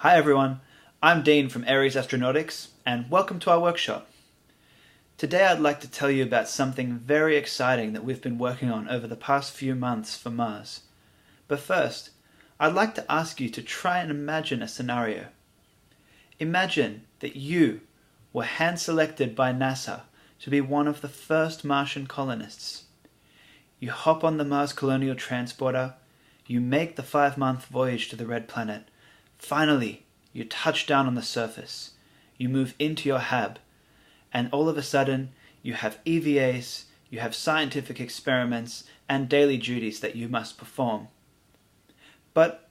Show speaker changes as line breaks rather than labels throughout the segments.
Hi everyone, I'm Dean from Aries Astronautics and welcome to our workshop. Today I'd like to tell you about something very exciting that we've been working on over the past few months for Mars. But first, I'd like to ask you to try and imagine a scenario. Imagine that you were hand-selected by NASA to be one of the first Martian colonists. You hop on the Mars Colonial Transporter, you make the 5-month voyage to the Red Planet. Finally, you touch down on the surface, you move into your hab, and all of a sudden you have EVAs, you have scientific experiments and daily duties that you must perform. But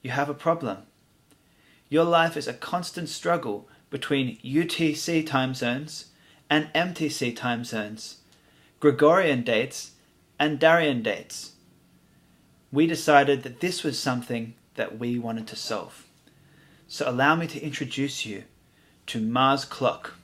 you have a problem. Your life is a constant struggle between UTC time zones and MTC time zones, Gregorian dates and Daryan dates. We decided that this was something that we wanted to solve. So allow me to introduce you to Mars Clock.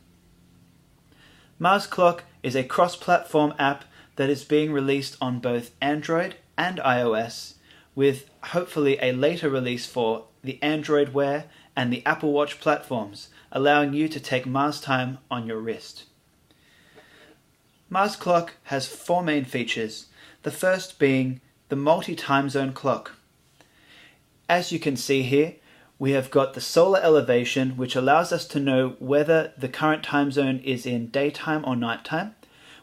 Mars Clock is a cross-platform app that is being released on both Android and iOS, with hopefully a later release for the Android Wear and the Apple Watch platforms, allowing you to take Mars time on your wrist. Mars Clock has 4 main features, the first being the multi-time zone clock. As you can see here, we have got the solar elevation, which allows us to know whether the current time zone is in daytime or nighttime.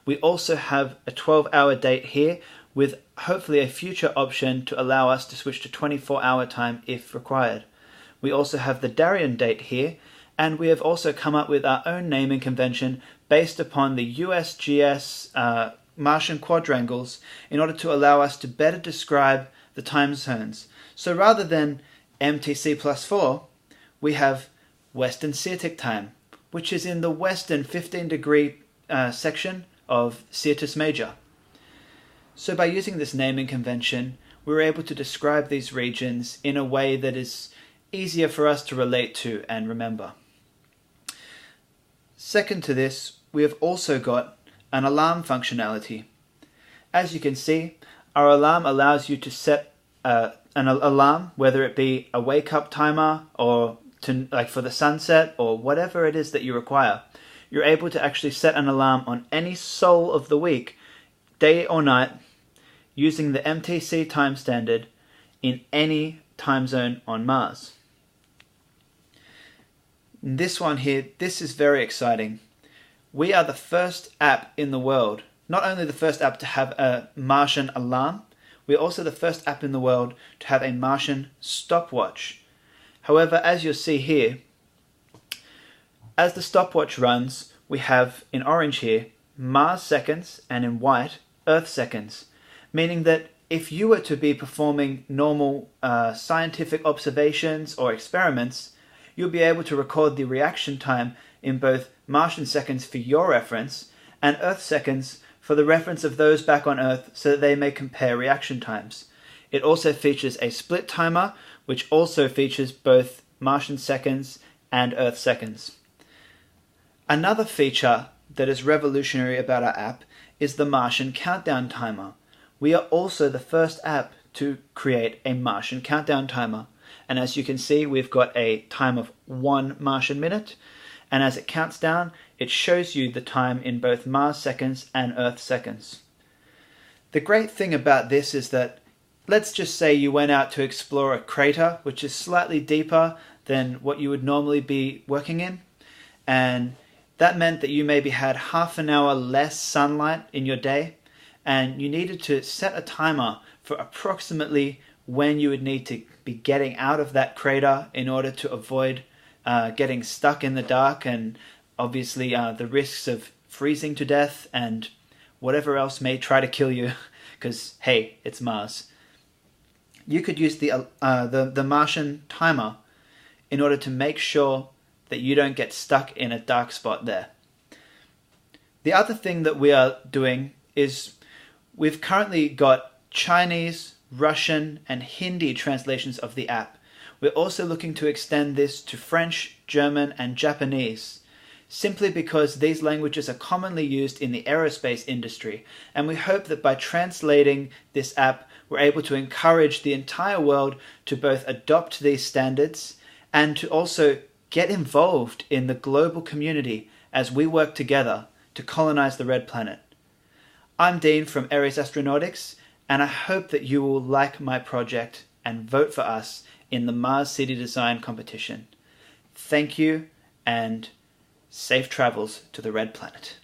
We also have a 12-hour date here, with hopefully a future option to allow us to switch to 24-hour time if required. We also have the Daryan date here, and we have also come up with our own naming convention based upon the USGS Martian quadrangles in order to allow us to better describe the time zones. So rather than MTC plus 4, we have Western Sciatic time, which is in the western 15-degree section of Syrtis Major. So by using this naming convention, we're able to describe these regions in a way that is easier for us to relate to and remember. Second to this, we have also got an alarm functionality. As you can see, our alarm allows you to set an alarm, whether it be a wake-up timer or for the sunset or whatever it is that you require. You're able to actually set an alarm on any sol of the week, day or night, using the MTC time standard in any time zone on Mars. This one here, this is very exciting. We are the first app in the world, not only the first app to have a Martian alarm, we're also the first app in the world to have a Martian stopwatch. However, as you'll see here, as the stopwatch runs, we have in orange here Mars seconds and in white Earth seconds, meaning that if you were to be performing normal scientific observations or experiments, you'll be able to record the reaction time in both Martian seconds for your reference and Earth seconds for the reference of those back on Earth so that they may compare reaction times. It also features a split timer, which also features both Martian seconds and Earth seconds. Another feature that is revolutionary about our app is the Martian Countdown timer. We are also the first app to create a Martian Countdown timer. And as you can see, we've got a time of 1 Martian minute. And as it counts down, it shows you the time in both Mars seconds and Earth seconds. The great thing about this is that, let's just say you went out to explore a crater which is slightly deeper than what you would normally be working in, and that meant that you maybe had half an hour less sunlight in your day, and you needed to set a timer for approximately when you would need to be getting out of that crater in order to avoid getting stuck in the dark and obviously the risks of freezing to death and whatever else may try to kill you, because hey, it's Mars. You could use the Martian timer in order to make sure that you don't get stuck in a dark spot there. The other thing that we are doing is we've currently got Chinese, Russian and Hindi translations of the app. We're also looking to extend this to French, German and Japanese, simply because these languages are commonly used in the aerospace industry, and we hope that by translating this app we're able to encourage the entire world to both adopt these standards and to also get involved in the global community as we work together to colonize the Red Planet. I'm Dean from Ares Astronautics, and I hope that you will like my project and vote for us in the Mars City Design competition. Thank you, and safe travels to the Red Planet.